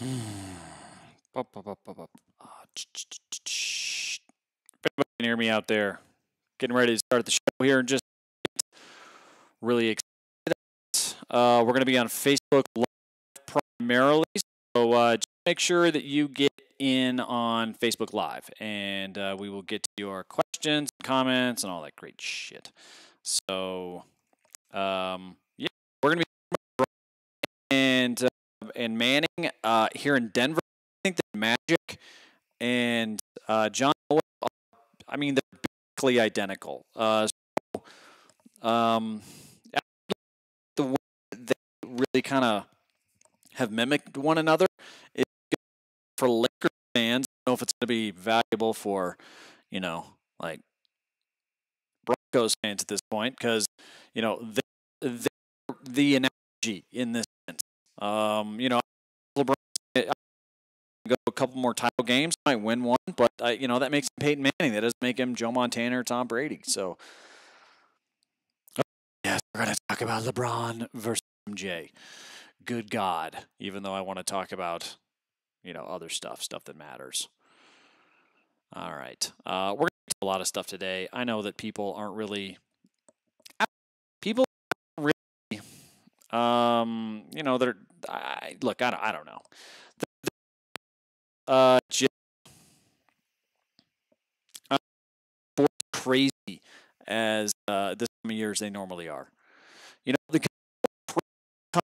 Up, up, up, up, up. If anybody can hear me out there, getting ready to start the show here and just really excited. We're going to be on Facebook Live primarily, so just make sure that you get in on Facebook Live, and we will get to your questions, comments, and all that great shit. So, yeah, we're going to be and Manning here in Denver. I think that Magic and John Elway, I mean, they're basically identical. Um, the way they really kind of have mimicked one another is good for Lakers fans. I don't know if it's going to be valuable for, like Broncos fans at this point because, they're the analogy in this sense. LeBron go a couple more title games, might win one, but that makes him Peyton Manning. That doesn't make him Joe Montana or Tom Brady. So, yes, we're going to talk about LeBron versus MJ. Good God, even though I want to talk about, other stuff that matters. All right. We're going to do a lot of stuff today. I know that people aren't really, look, I don't know. Just crazy as this time of year as they normally are. The comes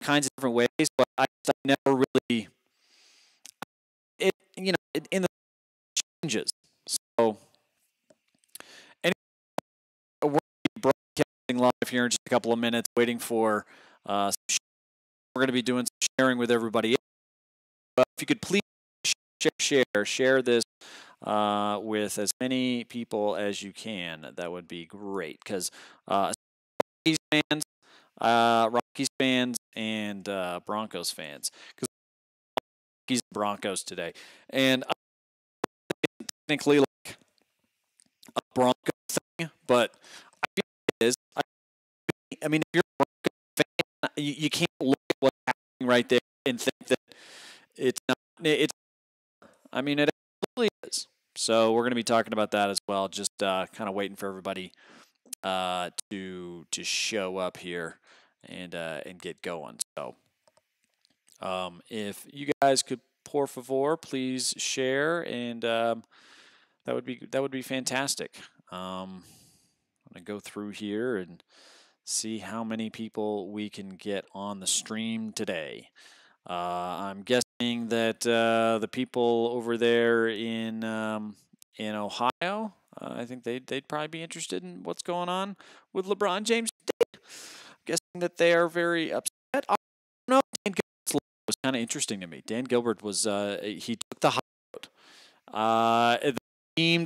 kinds of different ways, but I never really in the changes. So anyway, we're broadcasting live here in just a couple of minutes, waiting for we're going to be doing some sharing with everybody. But if you could please share this with as many people as you can, that would be great. Because Rockies fans, and Broncos fans. Because Rockies and Broncos today, and technically like a Bronco thing, but I feel it is. I mean, if you're a Bronco fan, you can't look at what's happening right there and think that it's not. I mean, it absolutely is. So we're going to be talking about that as well. Just kind of waiting for everybody to show up here and get going. So if you guys could, por favor, please share, and that would be fantastic. I'm gonna go through here and see how many people we can get on the stream today. I'm guessing that the people over there in Ohio, I think they'd probably be interested in what's going on with LeBron James. I'm guessing that they are very upset. I don't know. Dan Gilbert was kind of interesting to me. Dan Gilbert was he took the high road. The team,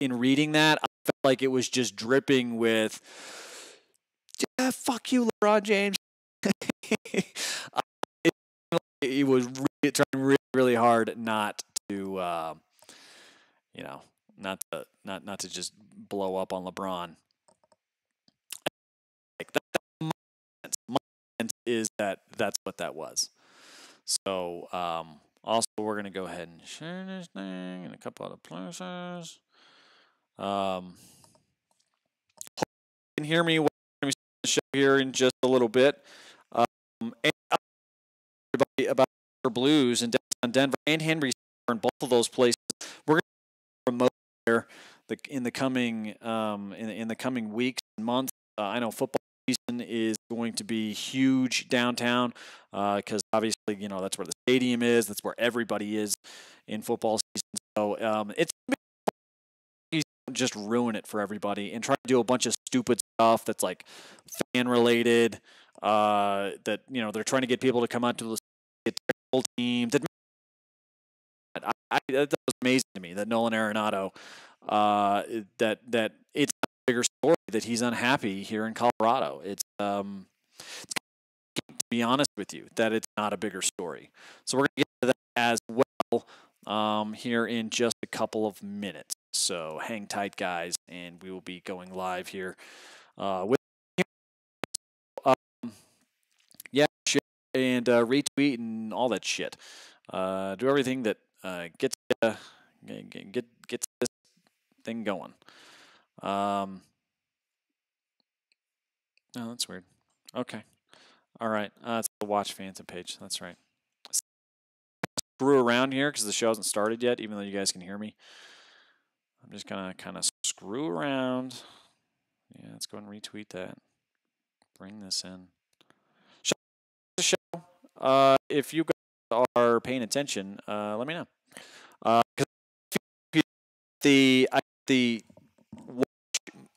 in reading that, I felt like it was just dripping with, fuck you, LeBron James. He was really trying really, really hard not to, not to just blow up on LeBron. Like my sense is that's what that was. So also we're gonna go ahead and share this thing in a couple other places. You can hear me. We're gonna be starting the show here in just a little bit. And everybody about Blues in downtown Denver and Henry in both of those places. We're going to remote there in the coming in the coming weeks and months. I know football season is going to be huge downtown because obviously that's where the stadium is. That's where everybody is in football season. So it's just ruin it for everybody and try to do a bunch of stupid stuff that's like fan related. That they're trying to get people to come out to the team. That was amazing to me that Nolan Arenado, that it's a bigger story that he's unhappy here in Colorado. It's to be honest with you, that it's not a bigger story. So we're going to get to that as well here in just a couple of minutes. So hang tight, guys, and we will be going live here with. Yeah, and retweet and all that shit. Do everything that gets gets this thing going. Oh, that's weird. Okay. All right. It's the Watch Phantom page. That's right. Screw around here because the show hasn't started yet, even though you guys can hear me. I'm just going to kind of screw around. Yeah, let's go and retweet that. Bring this in. The show. If you guys are paying attention, let me know. Because the Watch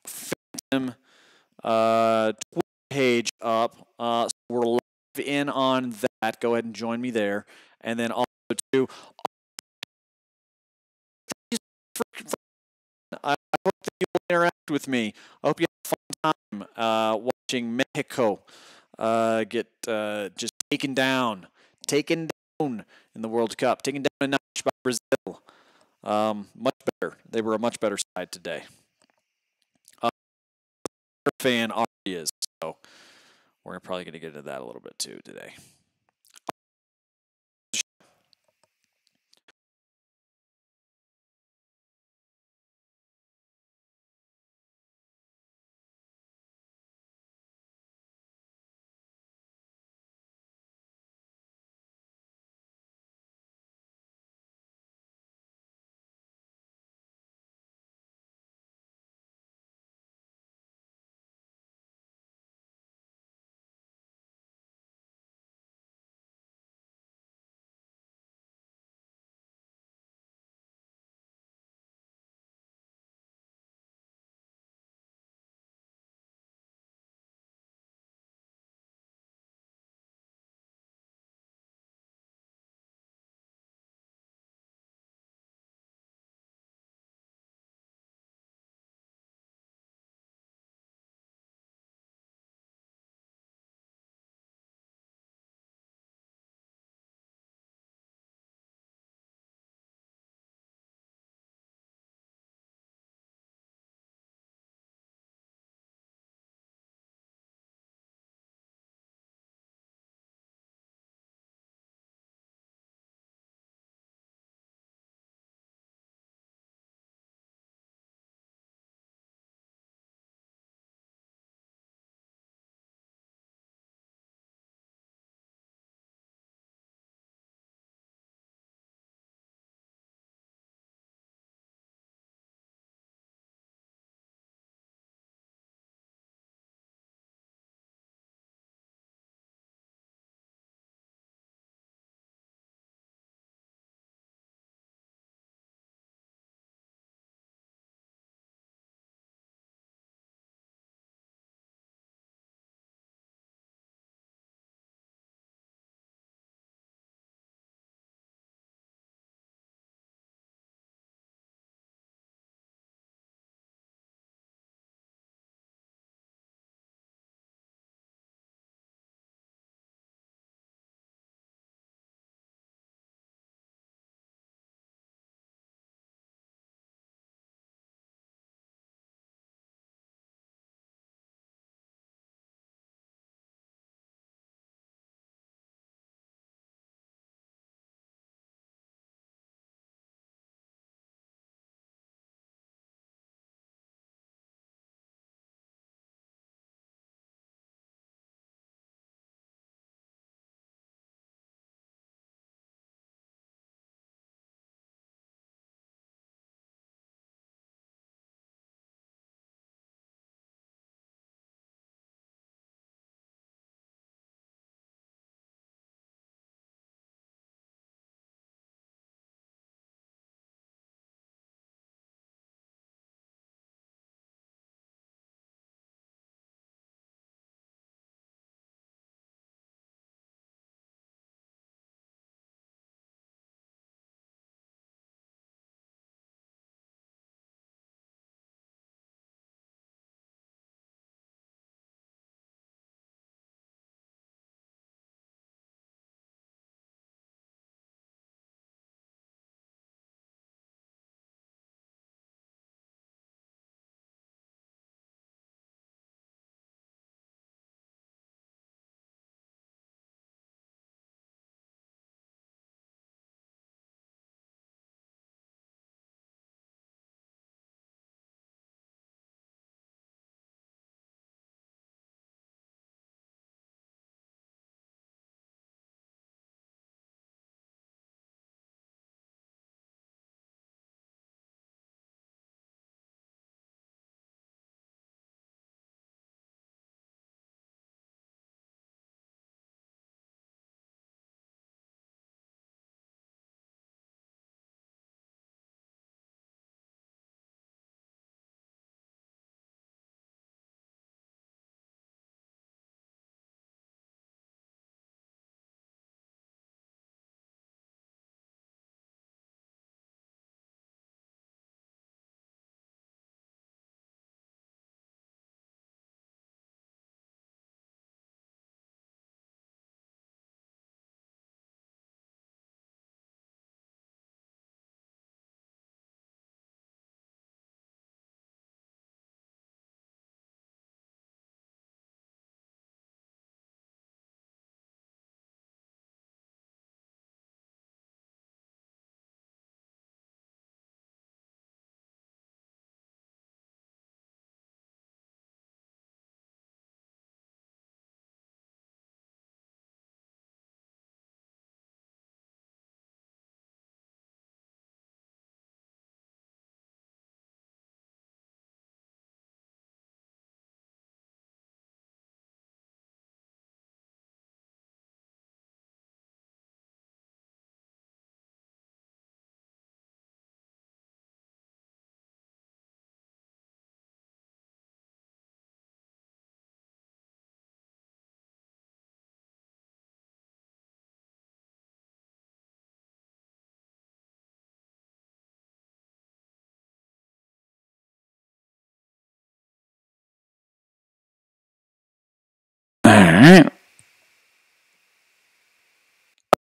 Phantom Twitter page up. So we're live in on that. Go ahead and join me there. And then also, too, I hope that you will interact with me. I hope you have a fun time watching Mexico get just taken down in the World Cup, taken down a notch by Brazil. Much better. They were a much better side today. Fan already is, so we're probably going to get into that a little bit too today.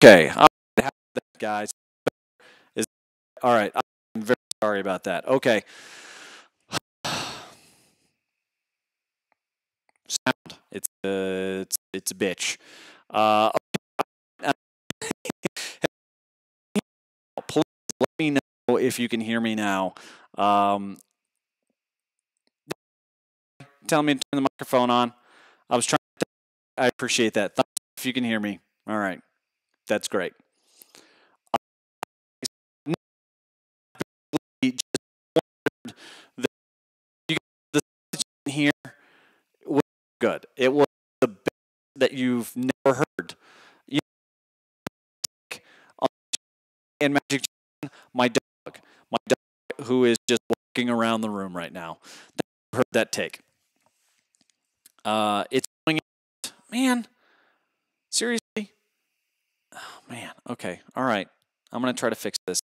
Okay. All right, guys. All right. I'm very sorry about that. Okay. Sound. It's a bitch. Please let me know if you can hear me now. Um, Tell me to turn the microphone on. I was trying. I appreciate that. Thumbs up if you can hear me. All right. That's great. Just that you the here was good. It was the best that you've never heard. You know, and Magic Johnson, my dog, who is just walking around the room right now. Heard that take. It's going out. Man, seriously? Oh, man. Okay. All right. I'm gonna try to fix this.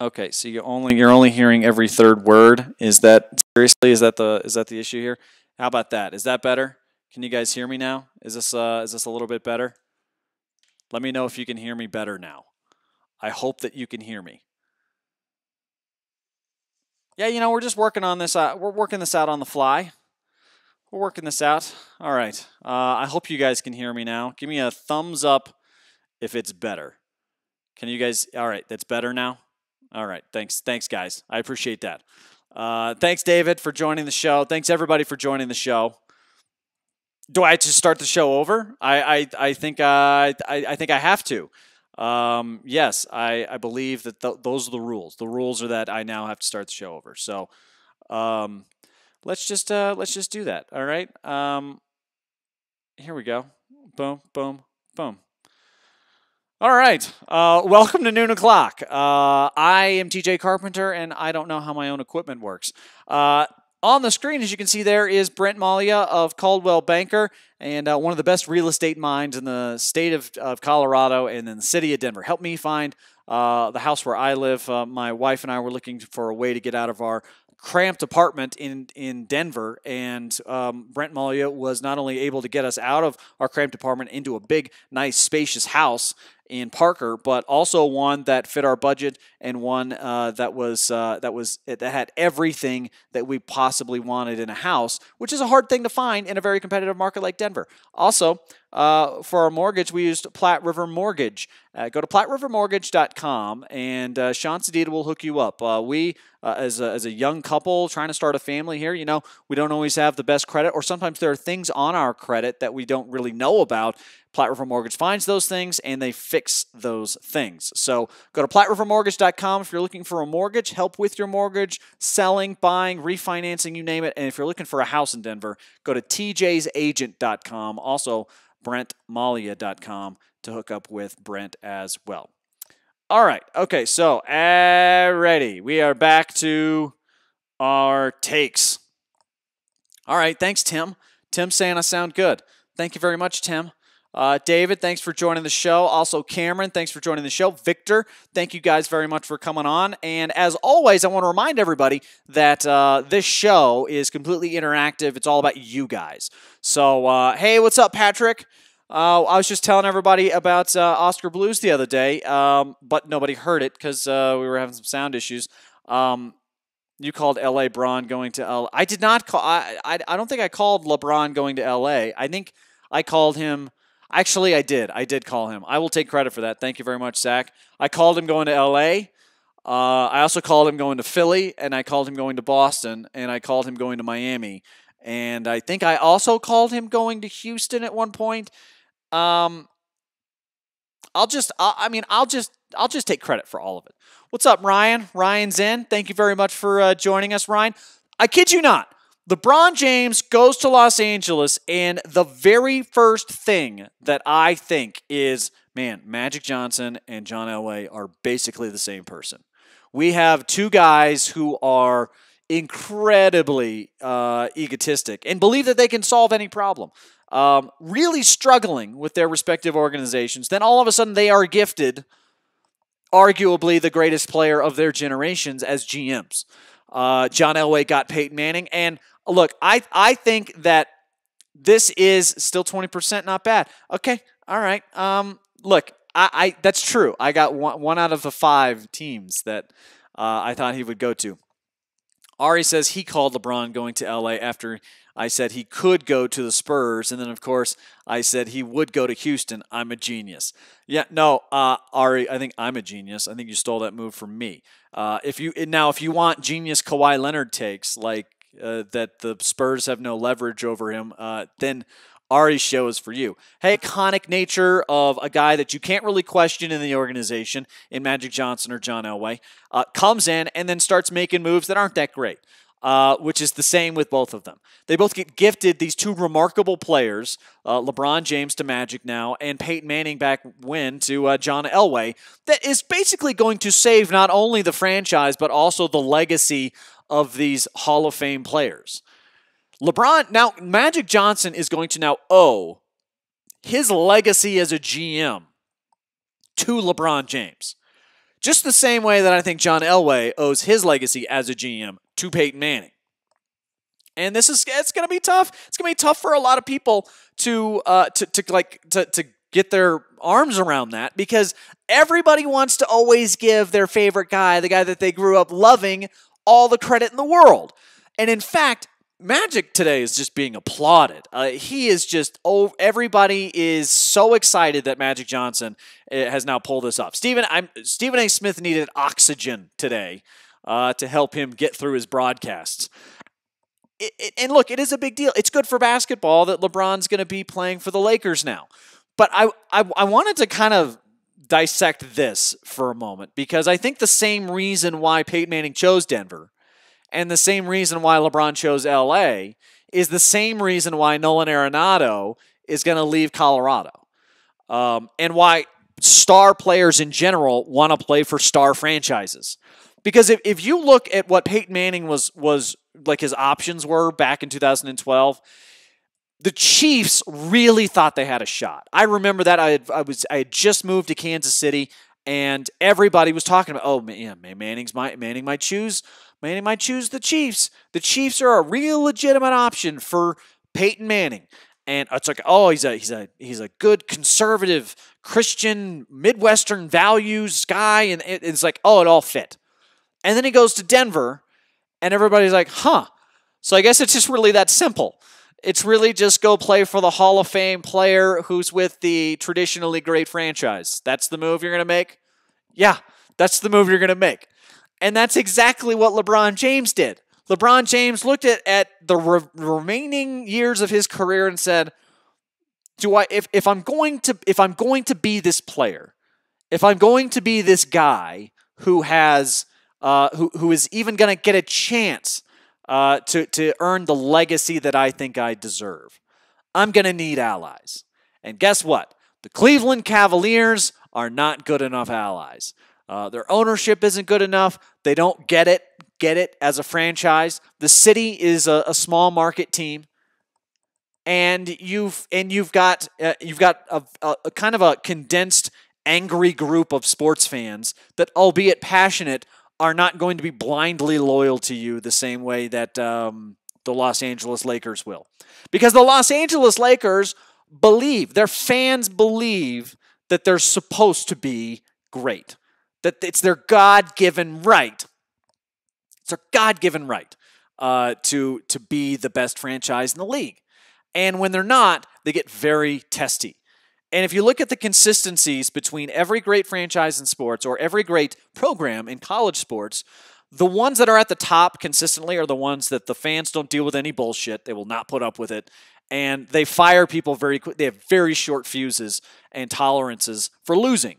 Okay, so you're only hearing every third word. Is that seriously? Is that the issue here? How about that? Is that better? Can you guys hear me now? Is this a little bit better? Let me know if you can hear me better now. I hope that you can hear me. Yeah, we're just working on this. We're working this out on the fly. We're working this out. All right. I hope you guys can hear me now. Give me a thumbs up if it's better. Can you guys? All right, that's better now. All right, thanks, guys. I appreciate that. Thanks, David, for joining the show. Thanks, everybody, for joining the show. Do I just start the show over? I think I have to. Yes, I believe that those are the rules. The rules are that I now have to start the show over. So, let's just do that. All right. Here we go. Boom, boom, boom. All right. Welcome to Noon O'Clock. I am TJ Carpenter, and I don't know how my own equipment works. On the screen, as you can see there, is Brent Malia of Coldwell Banker, and one of the best real estate minds in the state of Colorado and in the city of Denver. Helped me find the house where I live. My wife and I were looking for a way to get out of our cramped apartment in Denver, and Brent Malia was not only able to get us out of our cramped apartment into a big, nice, spacious house in Parker, but also one that fit our budget and one that had everything that we possibly wanted in a house, which is a hard thing to find in a very competitive market like Denver. Also, for our mortgage, we used Platte River Mortgage. Go to PlatteRiverMortgage.com, and Sean Sedita will hook you up. We, as a young couple trying to start a family here, we don't always have the best credit, or sometimes there are things on our credit that we don't really know about. Platte River Mortgage finds those things, and they fix those things. So go to PlatteRiverMortgage.com if you're looking for a mortgage, help with your mortgage, selling, buying, refinancing, you name it. And if you're looking for a house in Denver, go to TJ'sAgent.com. Also, BrentMalia.com to hook up with Brent as well. All right. Okay, so ready. We are back to our takes. All right. Thanks, Tim. Tim's saying I sound good. Thank you very much, Tim. David, thanks for joining the show. Also, Cameron, thanks for joining the show. Victor, thank you guys very much for coming on. And as always, I want to remind everybody that this show is completely interactive. It's all about you guys. So, hey, what's up, Patrick? I was just telling everybody about Oscar Blues the other day, but nobody heard it because we were having some sound issues. You called LeBron going to L. I did not call. I don't think I called LeBron going to LA. I think I called him. Actually, I did. I did call him. I will take credit for that. Thank you very much, Zach. I called him going to L.A. I also called him going to Philly, and I called him going to Boston, and I called him going to Miami. And I think I also called him going to Houston at one point. I'll just take credit for all of it. What's up, Ryan? Ryan's in. Thank you very much for joining us, Ryan. I kid you not. LeBron James goes to Los Angeles, and the very first thing that I think is, man, Magic Johnson and John Elway are basically the same person. We have two guys who are incredibly egotistic and believe that they can solve any problem. Really struggling with their respective organizations. Then all of a sudden they are gifted, arguably the greatest player of their generations as GMs. John Elway got Peyton Manning, and look, I think that this is still 20% not bad. Okay, All right. Look, I that's true. I got one out of the 5 teams that I thought he would go to. Ari says he called LeBron going to LA after I said he could go to the Spurs. And then, of course, I said he would go to Houston. I'm a genius. Yeah, no, Ari, I think I'm a genius. I think you stole that move from me. If you want genius Kawhi Leonard takes, like that the Spurs have no leverage over him, then Ari's show is for you. Hey, iconic nature of a guy that you can't really question in the organization in Magic Johnson or John Elway comes in and then starts making moves that aren't that great, which is the same with both of them. They both get gifted these 2 remarkable players, LeBron James to Magic now, and Peyton Manning back when to John Elway, that is basically going to save not only the franchise but also the legacy of these Hall of Fame players. LeBron, now Magic Johnson is going to now owe his legacy as a GM to LeBron James. Just the same way that I think John Elway owes his legacy as a GM to Peyton Manning. And it's going to be tough. It's going to be tough for a lot of people to get their arms around that, because everybody wants to always give their favorite guy, the guy that they grew up loving, all the credit in the world. And in fact, Magic today is just being applauded. He is just, everybody is so excited that Magic Johnson has now pulled this off. Stephen A. Smith needed oxygen today to help him get through his broadcasts. And look, it is a big deal. It's good for basketball that LeBron's going to be playing for the Lakers now. But I wanted to kind of dissect this for a moment, because I think the same reason why Peyton Manning chose Denver and the same reason why LeBron chose LA is the same reason why Nolan Arenado is going to leave Colorado. And why star players in general want to play for star franchises. Because if you look at what Peyton Manning was like his options were back in 2012, the Chiefs really thought they had a shot. I remember that I had just moved to Kansas City, and everybody was talking about, oh man, Manning might choose the Chiefs. The Chiefs are a real legitimate option for Peyton Manning. And it's like, oh, he's a good conservative Christian Midwestern values guy, and it's like, oh, it all fit. And then he goes to Denver, and everybody's like, huh. So I guess it's just really that simple. It's really just go play for the Hall of Fame player who's with the traditionally great franchise. That's the move you're going to make? Yeah, that's the move you're going to make. And that's exactly what LeBron James did. LeBron James looked at the remaining years of his career and said, if I'm going to be this player, if I'm going to be this guy who has who is even going to get a chance to earn the legacy that I think I deserve, I'm going to need allies. And guess what? The Cleveland Cavaliers are not good enough allies. Their ownership isn't good enough. They don't get it as a franchise. The city is a small market team, and you've got a kind of a condensed, angry group of sports fans that, albeit passionate, are not going to be blindly loyal to you the same way that the Los Angeles Lakers will. Because the Los Angeles Lakers their fans believe that they're supposed to be great. That it's their God-given right. It's their God-given right to be the best franchise in the league. And when they're not, they get very testy. And if you look at the consistencies between every great franchise in sports or every great program in college sports, the ones that are at the top consistently are the ones that the fans don't deal with any bullshit. They will not put up with it. And they fire people very quick. They have very short fuses and tolerances for losing.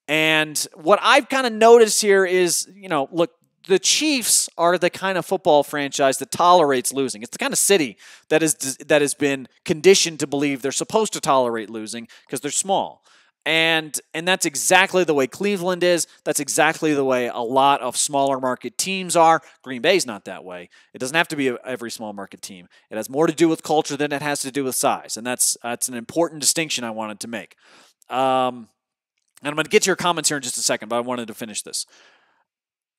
And what I've kind of noticed here is, look, the Chiefs are the kind of football franchise that tolerates losing. It's the kind of city that has been conditioned to believe they're supposed to tolerate losing because they're small. And that's exactly the way Cleveland is. That's exactly the way a lot of smaller market teams are. Green Bay's not that way. It doesn't have to be every small market team. It has more to do with culture than it has to do with size. And that's an important distinction I wanted to make. And I'm going to get to your comments here in just a second, but I wanted to finish this.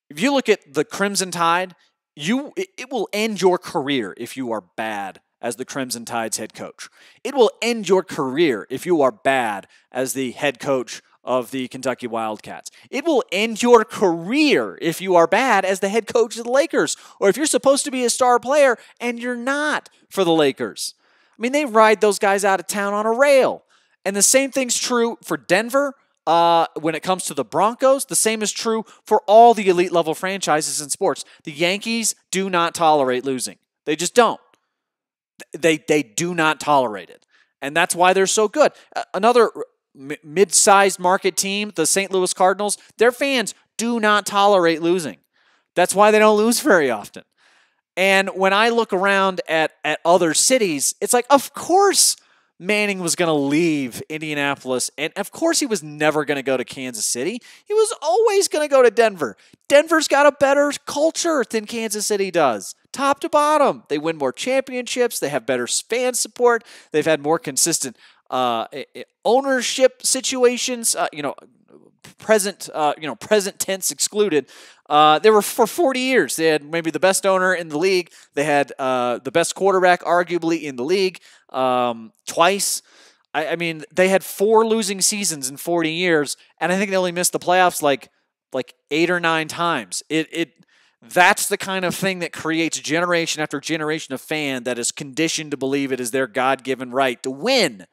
If you look at the Crimson Tide, it will end your career if you are bad as the Crimson Tide's head coach. It will end your career if you are bad as the head coach of the Kentucky Wildcats. It will end your career if you are bad as the head coach of the Lakers, or if you're supposed to be a star player and you're not for the Lakers. I mean, they ride those guys out of town on a rail. And the same thing's true for Denver when it comes to the Broncos. The same is true for all the elite level franchises in sports. The Yankees do not tolerate losing. They just don't. They do not tolerate it. And that's why they're so good. Another mid-sized market team, the St. Louis Cardinals, their fans do not tolerate losing. That's why they don't lose very often. And when I look around at other cities, it's like, of course Manning was going to leave Indianapolis, and of course he was never going to go to Kansas City. He was always going to go to Denver. Denver's got a better culture than Kansas City does, top to bottom. They win more championships. They have better fan support. They've had more consistent ownership situations, present tense excluded. They were for 40 years. They had maybe the best owner in the league. They had the best quarterback, arguably, in the league twice. I mean, they had 4 losing seasons in 40 years, and I think they only missed the playoffs like 8 or 9 times. That's the kind of thing that creates generation after generation of fan that is conditioned to believe it is their God-given right to win.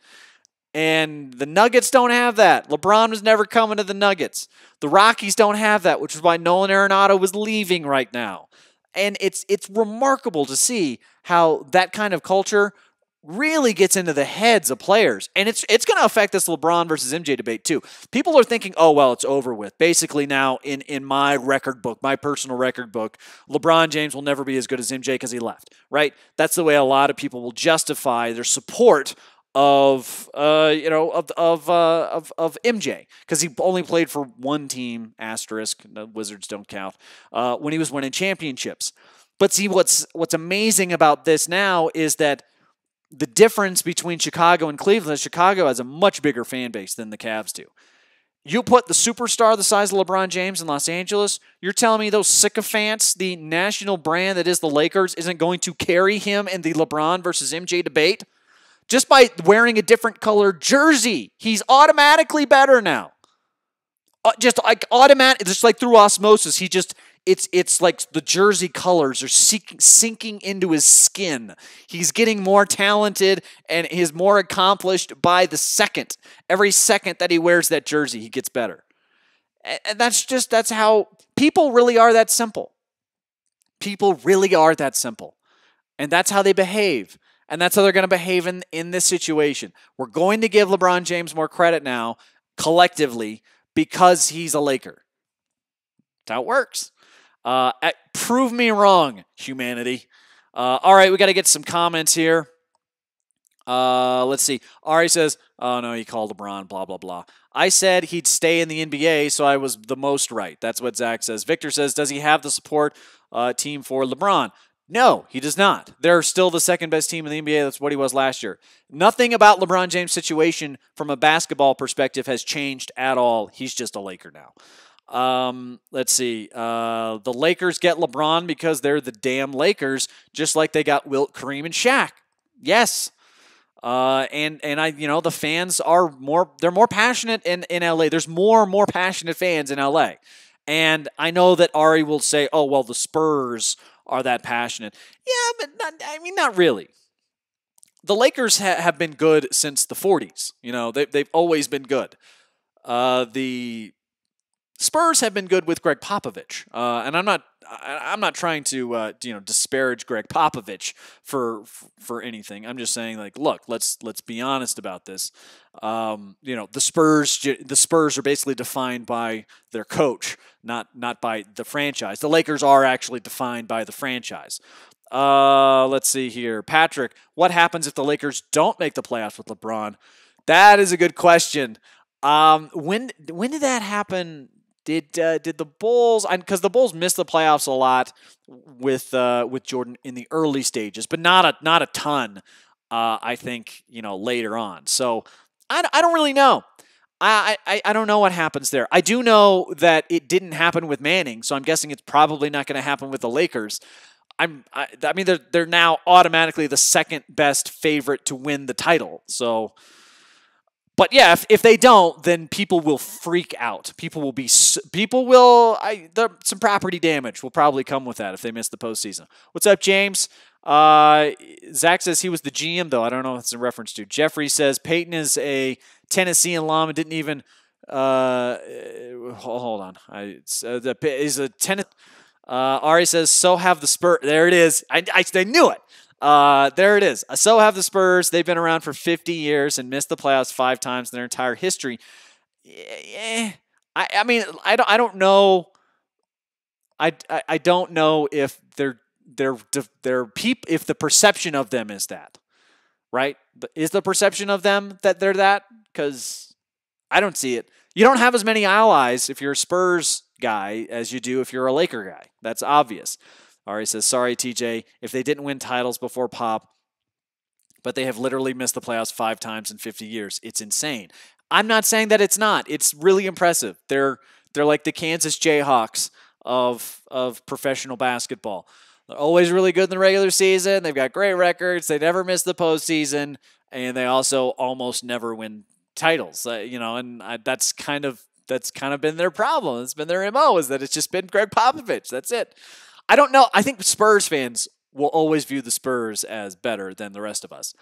And the Nuggets don't have that. LeBron was never coming to the Nuggets. The Rockies don't have that, which is why Nolan Arenado was leaving right now. And it's remarkable to see how that kind of culture really gets into the heads of players. And it's going to affect this LeBron versus MJ debate too. People are thinking, oh, well, it's over with. Basically now, in my record book, my personal record book, LeBron James will never be as good as MJ because he left, right? That's the way a lot of people will justify their support of MJ, because he only played for one team, asterisk, the Wizards don't count, when he was winning championships. But see, what's amazing about this now is that the difference between Chicago and Cleveland is Chicago has a much bigger fan base than the Cavs do. You put the superstar the size of LeBron James in Los Angeles, you're telling me those sycophants, the national brand that is the Lakers, isn't going to carry him in the LeBron versus MJ debate? Just by wearing a different colored jersey, he's automatically better now. Just like through osmosis, it's like the jersey colors are sinking into his skin. He's getting more talented and he's more accomplished by the second. Every second that he wears that jersey, he gets better. And that's how people really are that simple. People really are that simple. And that's how they behave. And that's how they're going to behave in this situation. We're going to give LeBron James more credit now, collectively, because he's a Laker. That's how it works. Prove me wrong, humanity. All right, we got to get some comments here. Let's see. Ari says, oh, no, he called LeBron, blah, blah, blah. I said he'd stay in the NBA, so I was the most right. That's what Zach says. Victor says, does he have the support team for LeBron? No, he does not. They're still the second best team in the NBA. That's what he was last year. Nothing about LeBron James' situation from a basketball perspective has changed at all. He's just a Laker now. Let's see. The Lakers get LeBron because they're the damn Lakers, just like they got Wilt, Kareem, and Shaq. Yes. And the fans are they're more passionate in LA. There's more passionate fans in LA. And I know that Ari will say, oh, well, the Spurs are that passionate. Yeah, but not really. The Lakers have been good since the 40s. They've always been good. The Spurs have been good with Greg Popovich, and I'm not trying to disparage Greg Popovich for anything. I'm just saying, like, look, let's be honest about this. The Spurs are basically defined by their coach, not by the franchise. The Lakers are actually defined by the franchise. Let's see here, Patrick. What happens if the Lakers don't make the playoffs with LeBron? That is a good question. When did that happen? Did the Bulls? Because the Bulls missed the playoffs a lot with Jordan in the early stages, but not a ton. I think later on. So I don't really know. I don't know what happens there. I do know that it didn't happen with Manning, so I'm guessing it's probably not going to happen with the Lakers. I mean, they're now automatically the second best favorite to win the title. So, but yeah, if they don't, then people will freak out. Some property damage will probably come with that if they miss the postseason. What's up, James? Zach says he was the GM, though. I don't know what it's in reference to. Jeffrey says Peyton is a Tennessee alum and didn't even. Hold on. He's a Tennessee. Ari says, so have the Spurs. There it is. I knew it. There it is. So have the Spurs. They've been around for 50 years and missed the playoffs 5 times in their entire history. Yeah, I mean, I don't know. I don't know if if the perception of them is that, right? Is the perception of them that they're that? Because I don't see it. You don't have as many allies if you're a Spurs guy as you do if you're a Laker guy. That's obvious. Ari says, sorry, TJ, if they didn't win titles before Pop, but they have literally missed the playoffs 5 times in 50 years. It's insane. I'm not saying that it's not. It's really impressive. They're like the Kansas Jayhawks of professional basketball. They're always really good in the regular season. They've got great records. They never miss the postseason, and they also almost never win titles. That's kind of been their problem. It's been their MO, is that it's just been Greg Popovich. That's it. I don't know. I think Spurs fans will always view the Spurs as better than the rest of us,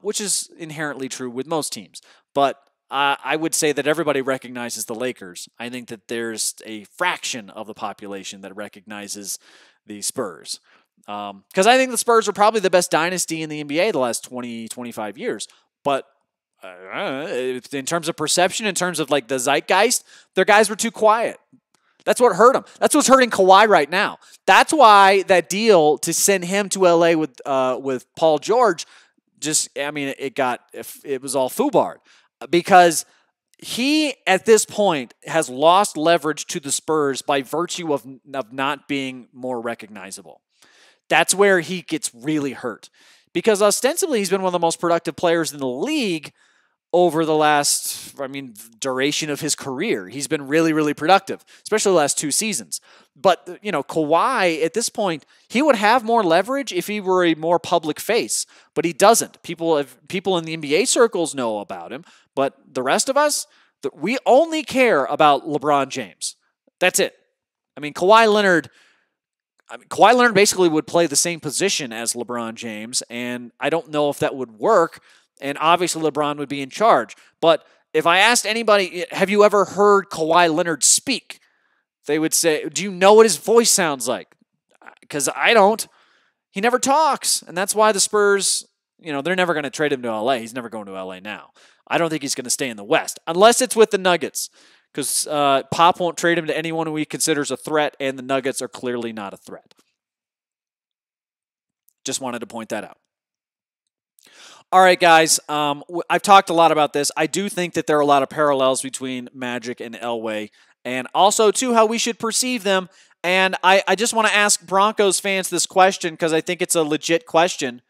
which is inherently true with most teams. But I would say that everybody recognizes the Lakers. I think that there's a fraction of the population that recognizes the Spurs. Because I think the Spurs are probably the best dynasty in the NBA the last 20, 25 years. But in terms of perception, in terms of like the zeitgeist, their guys were too quiet. That's what hurt him. That's what's hurting Kawhi right now. That's why that deal to send him to LA with Paul George it was all foobarred, because he at this point has lost leverage to the Spurs by virtue of not being more recognizable. That's where he gets really hurt, because ostensibly he's been one of the most productive players in the league over the last, duration of his career. He's been really, really productive, especially the last 2 seasons. But, Kawhi, at this point, he would have more leverage if he were a more public face, but he doesn't. People in the NBA circles know about him, but the rest of us, we only care about LeBron James. That's it. Kawhi Leonard basically would play the same position as LeBron James, and I don't know if that would work. And obviously LeBron would be in charge. But if I asked anybody, have you ever heard Kawhi Leonard speak? They would say, do you know what his voice sounds like? Because I don't. He never talks. And that's why the Spurs, they're never going to trade him to LA. He's never going to LA now. I don't think he's going to stay in the West, unless it's with the Nuggets. Because Pop won't trade him to anyone who he considers a threat, and the Nuggets are clearly not a threat. Just wanted to point that out. All right, guys, I've talked a lot about this. I do think that there are a lot of parallels between Magic and Elway, and also, too, how we should perceive them. And I just want to ask Broncos fans this question, because I think it's a legit question.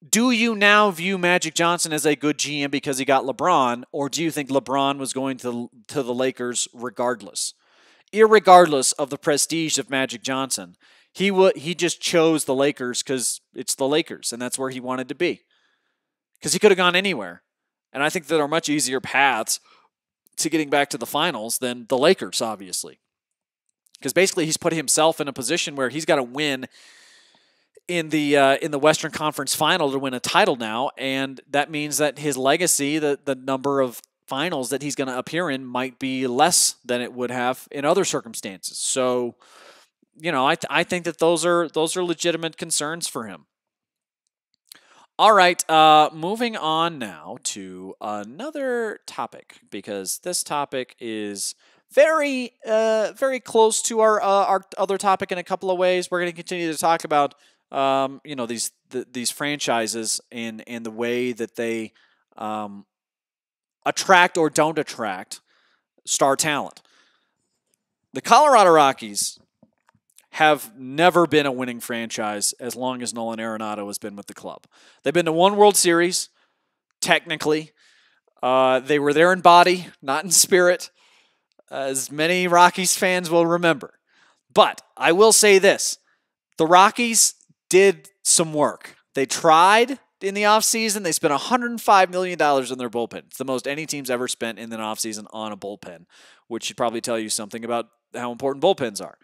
Do you now view Magic Johnson as a good GM because he got LeBron, or do you think LeBron was going to the Lakers regardless? Irregardless of the prestige of Magic Johnson, he just chose the Lakers because it's the Lakers, and that's where he wanted to be. Because he could have gone anywhere. And I think there are much easier paths to getting back to the finals than the Lakers, obviously. Because basically he's put himself in a position where he's got to win in the Western Conference Final to win a title now, and that means that his legacy, the number of finals that he's going to appear in, might be less than it would have in other circumstances. So, I think that those are legitimate concerns for him. All right, moving on now to another topic, because this topic is very close to our other topic in a couple of ways. We're going to continue to talk about these franchises and the way that they attract or don't attract star talent. The Colorado Rockies have never been a winning franchise as long as Nolan Arenado has been with the club. They've been to one World Series, technically. They were there in body, not in spirit, as many Rockies fans will remember. But I will say this. the Rockies did some work. They tried in the offseason. They spent $105 million on their bullpen. It's the most any team's ever spent in an offseason on a bullpen, which should probably tell you something about how important bullpens are.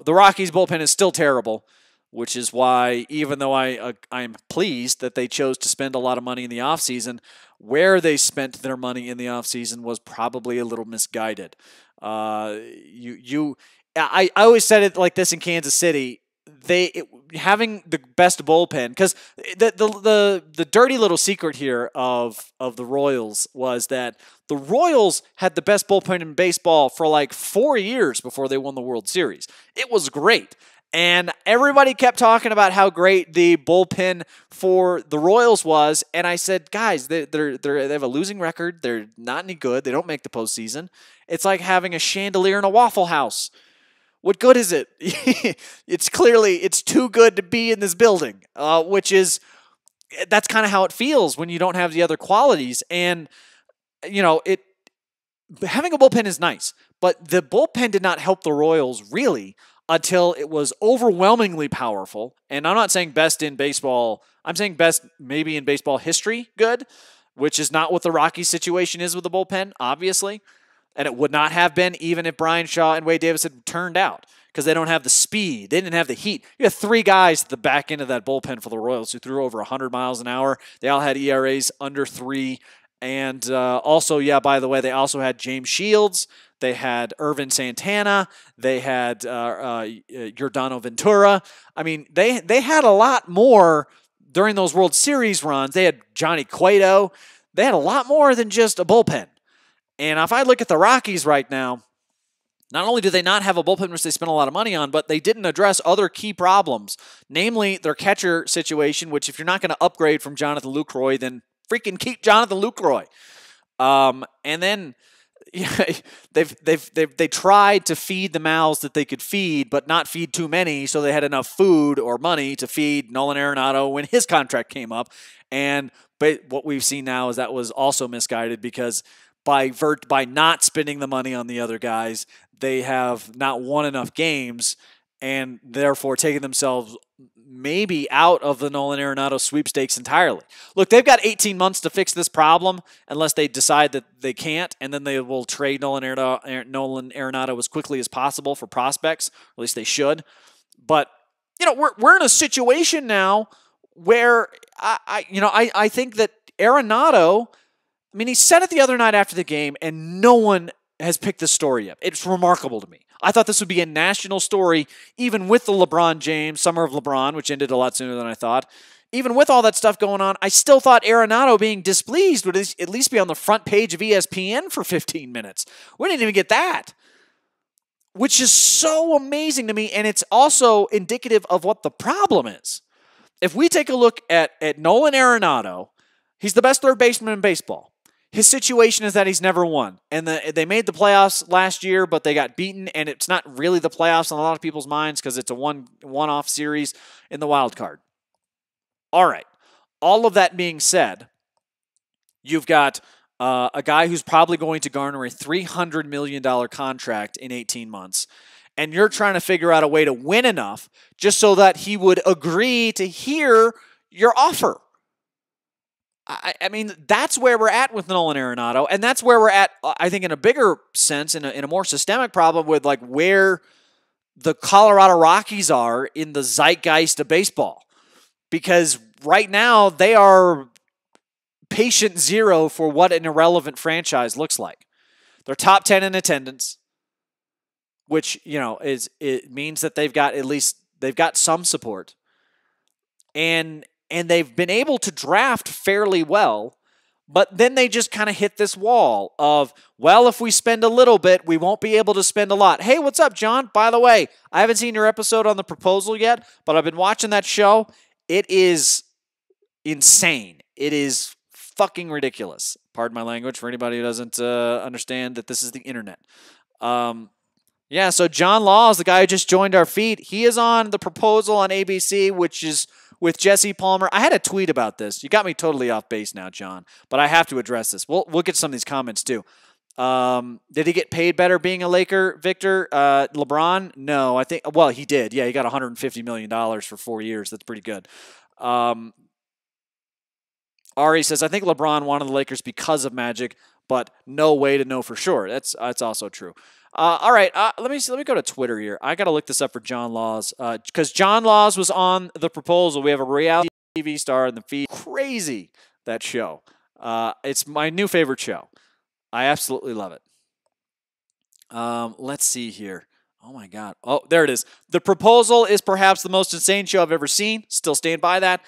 The Rockies' bullpen is still terrible, which is why, even though I'm pleased that they chose to spend a lot of money in the offseason, where they spent their money in the offseason was probably a little misguided. I always said it like this in Kansas City. Having the best bullpen, because the dirty little secret here of the Royals was that the Royals had the best bullpen in baseball for like 4 years before they won the World Series. It was great. And everybody kept talking about how great the bullpen for the Royals was. And I said, guys, they have a losing record. They're not any good. They don't make the postseason. It's like having a chandelier in a Waffle House. What good is it? It's too good to be in this building, that's kind of how it feels when you don't have the other qualities. And, having a bullpen is nice, but the bullpen did not help the Royals really until it was overwhelmingly powerful. And I'm not saying best in baseball. I'm saying best maybe in baseball history good, which is not what the Rockies situation is with the bullpen, obviously. And it would not have been even if Brian Shaw and Wade Davis had turned out, because they don't have the speed. They didn't have the heat. You have 3 guys at the back end of that bullpen for the Royals who threw over 100 miles an hour. They all had ERAs under 3. And by the way, they also had James Shields. They had Irvin Santana. They had Yordano Ventura. I mean, they had a lot more during those World Series runs. They had Johnny Cueto. They had a lot more than just a bullpen. And if I look at the Rockies right now, not only do they not have a bullpen which they spent a lot of money on, but they didn't address other key problems, namely their catcher situation, which if you're not going to upgrade from Jonathan Lucroy, then freaking keep Jonathan Lucroy. And then they tried to feed the mouths that they could feed, but not feed too many, so they had enough food or money to feed Nolan Arenado when his contract came up. But what we've seen now is that was also misguided, because by not spending the money on the other guys, they have not won enough games and therefore taken themselves maybe out of the Nolan Arenado sweepstakes entirely. Look, they've got 18 months to fix this problem unless they decide that they can't, and then they will trade Nolan Arenado as quickly as possible for prospects, or at least they should. But, we're in a situation now where I think that Arenado, he said it the other night after the game, and no one has picked this story up. It's remarkable to me. I thought this would be a national story, even with the LeBron James, Summer of LeBron, which ended a lot sooner than I thought. Even with all that stuff going on, I still thought Arenado being displeased would at least be on the front page of ESPN for 15 minutes. We didn't even get that, which is so amazing to me, and it's also indicative of what the problem is. If we take a look at Nolan Arenado, he's the best third baseman in baseball. His situation is that he's never won. And they made the playoffs last year, but they got beaten, and it's not really the playoffs in a lot of people's minds because it's a one-off series in the wild card. All right. All of that being said, you've got a guy who's probably going to garner a $300 million contract in 18 months, and you're trying to figure out a way to win enough just so that he would agree to hear your offer. I mean, that's where we're at with Nolan Arenado, and that's where we're at, I think, in a bigger sense, in a more systemic problem with like where the Colorado Rockies are in the zeitgeist of baseball. Because right now, they are patient zero for what an irrelevant franchise looks like. They're top 10 in attendance, which, it means that they've got some support. And they've been able to draft fairly well, but then they just kind of hit this wall of, well, if we spend a little bit, we won't be able to spend a lot. Hey, what's up, John? By the way, I haven't seen your episode on the proposal yet, but I've been watching that show. It is insane. It is fucking ridiculous. Pardon my language for anybody who doesn't understand that this is the internet. So John Law is the guy who just joined our feed. He is on the proposal on ABC, which is with Jesse Palmer. I had a tweet about this. You got me totally off base now, John, but I have to address this. We'll get some of these comments too. Did he get paid better being a Laker, Victor? LeBron? No, I think, well, he did. Yeah, he got $150 million for 4 years. That's pretty good. Um, Ari says, I think LeBron wanted the Lakers because of Magic, but no way to know for sure. That's also true. All right, let me go to Twitter here. I got to look this up for John Laws because John Laws was on the proposal. We have a reality TV star in the feed. Crazy, that show. It's my new favorite show. I absolutely love it. Let's see here. Oh, my God. Oh, there it is. The proposal is perhaps the most insane show I've ever seen. Still stand by that.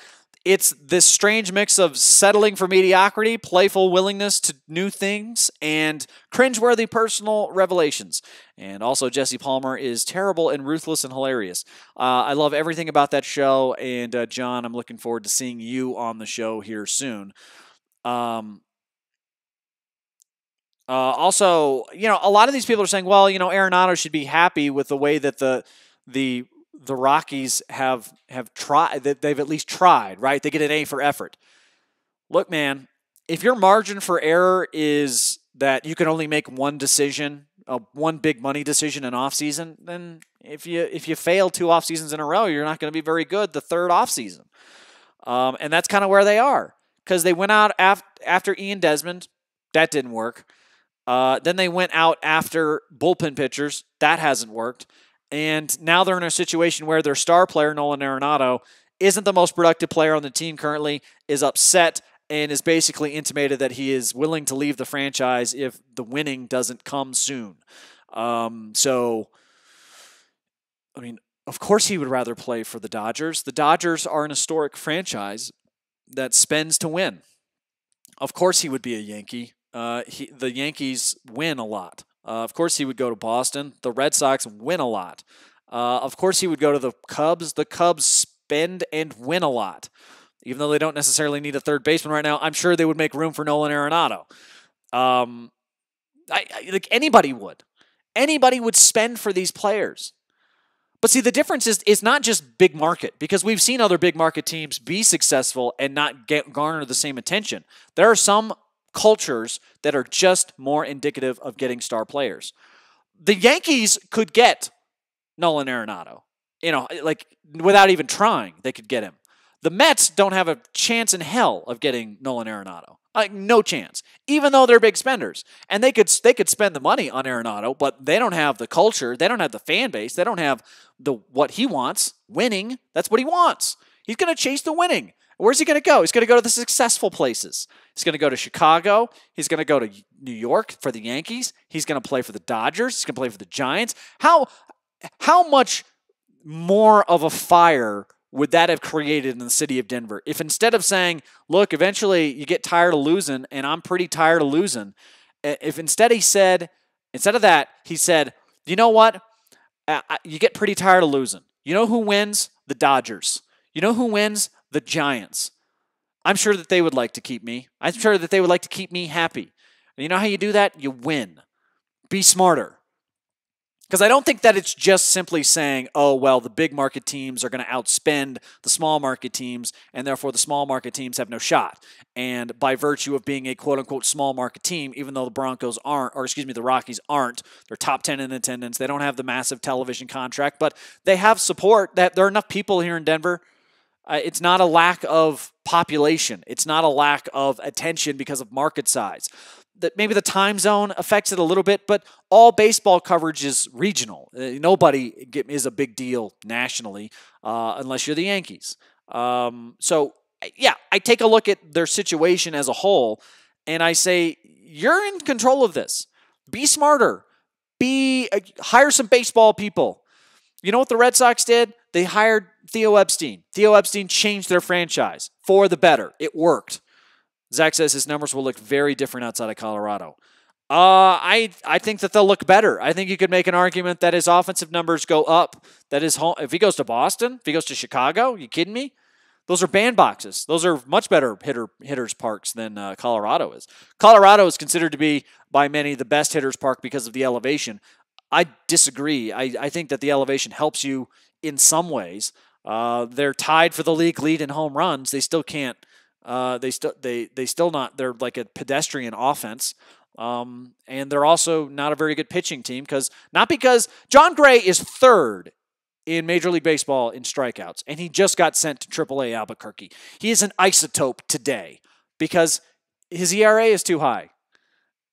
It's this strange mix of settling for mediocrity, playful willingness to new things, and cringeworthy personal revelations. And also, Jesse Palmer is terrible and ruthless and hilarious. I love everything about that show. And, John, I'm looking forward to seeing you on the show here soon. Also, a lot of these people are saying, well, Arenado should be happy with the way that the Rockies have tried, that they've at least tried, right? They get an A for effort. Look, man, if your margin for error is that you can only make one decision, one big money decision in offseason, then if you fail 2 off seasons in a row, you're not going to be very good the third off season. And that's kind of where they are, because they went out after Ian Desmond. That didn't work. Then they went out after bullpen pitchers. That hasn't worked. And now they're in a situation where their star player, Nolan Arenado, isn't the most productive player on the team currently, is upset, and is basically intimated that he is willing to leave the franchise if the winning doesn't come soon. So, I mean, of course he would rather play for the Dodgers. The Dodgers are an historic franchise that spends to win. Of course he would be a Yankee. The Yankees win a lot. Of course he would go to Boston. The Red Sox win a lot. Of course he would go to the Cubs. The Cubs spend and win a lot. Even though they don't necessarily need a third baseman right now, I'm sure they would make room for Nolan Arenado. Like anybody would. Anybody would spend for these players. But see, the difference is it's not just big market, because we've seen other big market teams be successful and not garner the same attention. There are some cultures that are just more indicative of getting star players. The Yankees could get Nolan Arenado, like without even trying, they could get him. The Mets don't have a chance in hell of getting Nolan Arenado. Like no chance, even though they're big spenders, and they could spend the money on Arenado, but they don't have the culture, they don't have the fan base, they don't have what he wants, winning. That's what he wants. He's going to chase the winning. Where's he going to go? He's going to go to the successful places. He's going to go to Chicago. He's going to go to New York for the Yankees. He's going to play for the Dodgers. He's going to play for the Giants. How much more of a fire would that have created in the city of Denver if instead of saying, look, eventually you get tired of losing, and I'm pretty tired of losing, if instead of that, he said, you know what? You get pretty tired of losing. You know who wins? The Dodgers. You know who wins? The Giants. I'm sure that they would like to keep me. I'm sure that they would like to keep me happy. And you know how you do that? You win. Be smarter. Because I don't think that it's just simply saying, oh, well, the big market teams are going to outspend the small market teams, and therefore the small market teams have no shot. And by virtue of being a quote-unquote small market team, even though the Rockies aren't, they're top 10 in attendance. They don't have the massive television contract, but they have support. That there are enough people here in Denver. It's not a lack of population. It's not a lack of attention because of market size. That maybe the time zone affects it a little bit, but all baseball coverage is regional. Nobody is a big deal nationally unless you're the Yankees. So, yeah, I take a look at their situation as a whole, and I say, you're in control of this. Be smarter. Hire some baseball people. You know what the Red Sox did? They hired Theo Epstein. Theo Epstein changed their franchise for the better. It worked. Zach says his numbers will look very different outside of Colorado. I think that they'll look better. I think you could make an argument that his offensive numbers go up. That his home, if he goes to Boston, if he goes to Chicago, you kidding me? Those are bandboxes. Those are much better hitters parks than Colorado is. Colorado is considered to be, by many, the best hitters park because of the elevation. I disagree. I think that the elevation helps you in some ways. They're tied for the league lead in home runs. They still can't. They're like a pedestrian offense. And they're also not a very good pitching team not because John Gray is third in Major League Baseball in strikeouts, and he just got sent to AAA Albuquerque. He is an isotope today because his ERA is too high.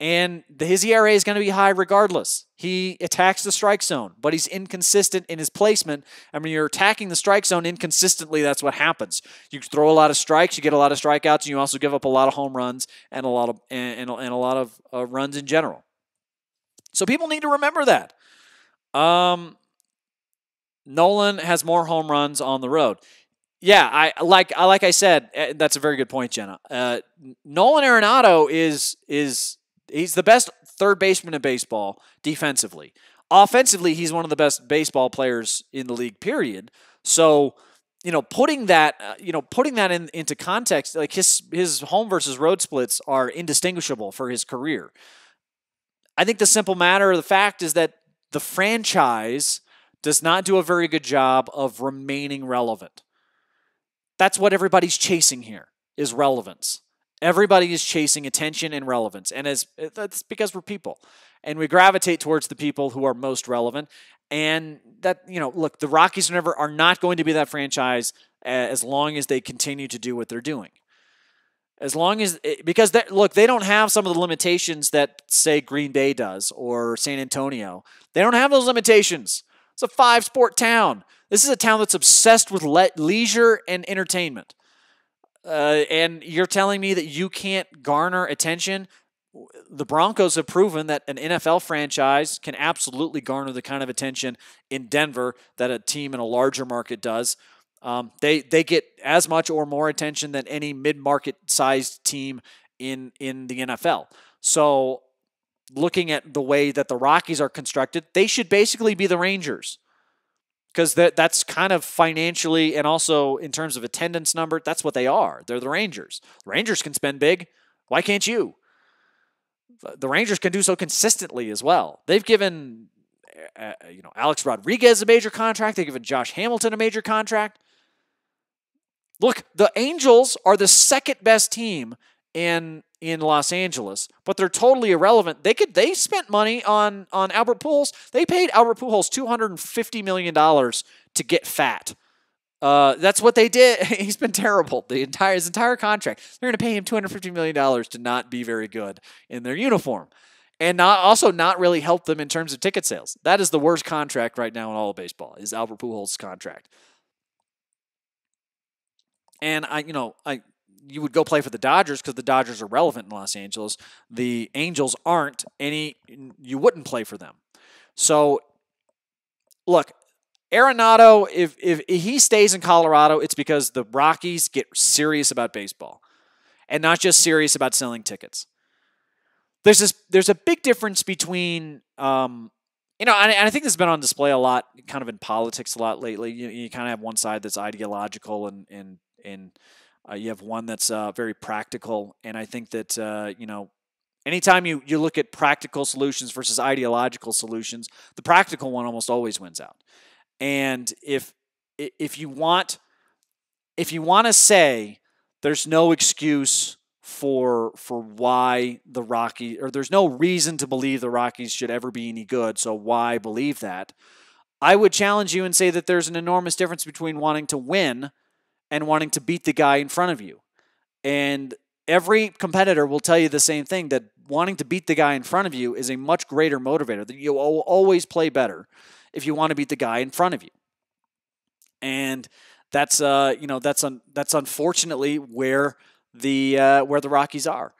And his ERA is going to be high regardless. He attacks the strike zone, but he's inconsistent in his placement. And when you're attacking the strike zone inconsistently, that's what happens. You throw a lot of strikes, you get a lot of strikeouts, and you also give up a lot of home runs and a lot of runs in general. So people need to remember that. Nolan has more home runs on the road. Yeah, I said, that's a very good point, Jenna. Nolan Arenado he's the best third baseman in baseball defensively. Offensively, he's one of the best baseball players in the league, period. So, putting that into context, like his home versus road splits are indistinguishable for his career. I think the simple matter of the fact is that the franchise does not do a very good job of remaining relevant. That's what everybody's chasing here, is relevance. Everybody is chasing attention and relevance, and that's because we're people, and we gravitate towards the people who are most relevant. And that, look, the Rockies are not going to be that franchise as long as they continue to do what they're doing. Because they don't have some of the limitations that, say, Green Bay does or San Antonio. They don't have those limitations. It's a 5-sport town. This is a town that's obsessed with leisure and entertainment. And you're telling me that you can't garner attention? The Broncos have proven that an NFL franchise can absolutely garner the kind of attention in Denver that a team in a larger market does. They get as much or more attention than any mid-market sized team in the NFL. So looking at the way that the Rockies are constructed, they should basically be the Rangers. Because that's kind of financially and also in terms of attendance number, that's what they are. They're the Rangers. The Rangers can spend big. Why can't you? The Rangers can do so consistently as well. They've given Alex Rodriguez a major contract. They've given Josh Hamilton a major contract. Look, the Angels are the second best team in Los Angeles, but they're totally irrelevant. They spent money on Albert Pujols. They paid Albert Pujols $250 million to get fat. That's what they did. He's been terrible. His entire contract. They're going to pay him $250 million to not be very good in their uniform. And not really help them in terms of ticket sales. That is the worst contract right now in all of baseball, is Albert Pujols' contract. And you would go play for the Dodgers because the Dodgers are relevant in Los Angeles. The Angels aren't. You wouldn't play for them. So, look, Arenado, if he stays in Colorado, it's because the Rockies get serious about baseball and not just serious about selling tickets. There's a big difference between, and I think this has been on display a lot, kind of in politics a lot lately. You kind of have one side that's ideological and you have one that's very practical. And I think that, anytime you look at practical solutions versus ideological solutions, the practical one almost always wins out. And if you want to say there's no excuse for why the Rockies, or there's no reason to believe the Rockies should ever be any good, so why believe that? I would challenge you and say that there's an enormous difference between wanting to win and wanting to beat the guy in front of you. And every competitor will tell you the same thing, that wanting to beat the guy in front of you is a much greater motivator, that you'll always play better if you want to beat the guy in front of you. And that's unfortunately where the Rockies are.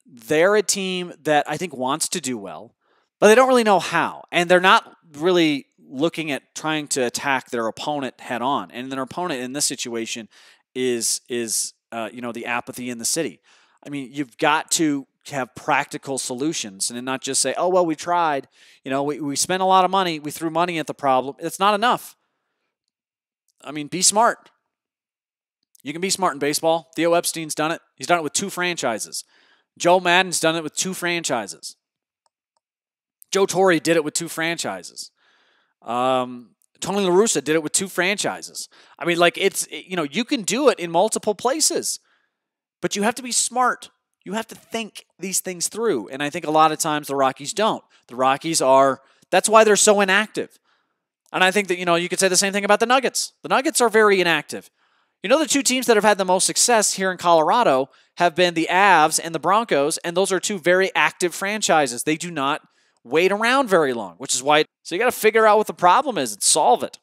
They're a team that I think wants to do well, but they don't really know how. And they're not really looking at trying to attack their opponent head on. And their opponent in this situation is the apathy in the city. I mean, you've got to have practical solutions and not just say, oh, well, we tried. We spent a lot of money. We threw money at the problem. It's not enough. I mean, be smart. You can be smart in baseball. Theo Epstein's done it. He's done it with 2 franchises. Joe Madden's done it with 2 franchises. Joe Torre did it with 2 franchises. Tony La Russa did it with 2 franchises. I mean, you can do it in multiple places, but you have to be smart. You have to think these things through. And I think a lot of times the Rockies don't. The Rockies that's why they're so inactive. And I think that, you could say the same thing about the Nuggets. The Nuggets are very inactive. The two teams that have had the most success here in Colorado have been the Avs and the Broncos, and those are two very active franchises. They do not wait around very long, which is why. So you got to figure out what the problem is and solve it.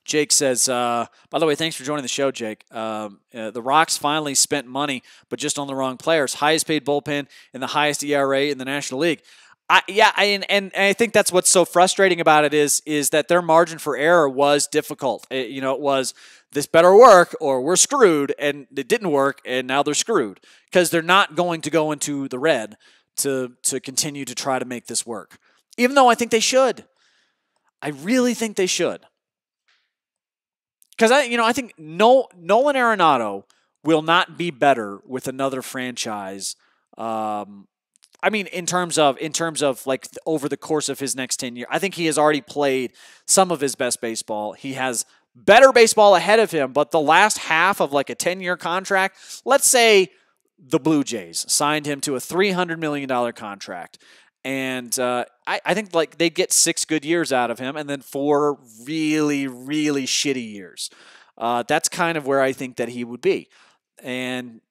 Jake says, by the way, thanks for joining the show, Jake. The Rocks finally spent money, but just on the wrong players. Highest paid bullpen and the highest ERA in the National League. I think that's what's so frustrating about it is that their margin for error was difficult. It was this better work or we're screwed, and it didn't work, and now they're screwed because they're not going to go into the red to continue to try to make this work. Even though I think they should. I really think they should. Because I think Nolan Arenado will not be better with another franchise. In terms of like over the course of his next 10 years, I think he has already played some of his best baseball. He has better baseball ahead of him, but the last half of like a 10-year contract, let's say the Blue Jays signed him to a $300 million contract. And I think like they get 6 good years out of him and then 4 really, really shitty years. That's kind of where I think that he would be. And,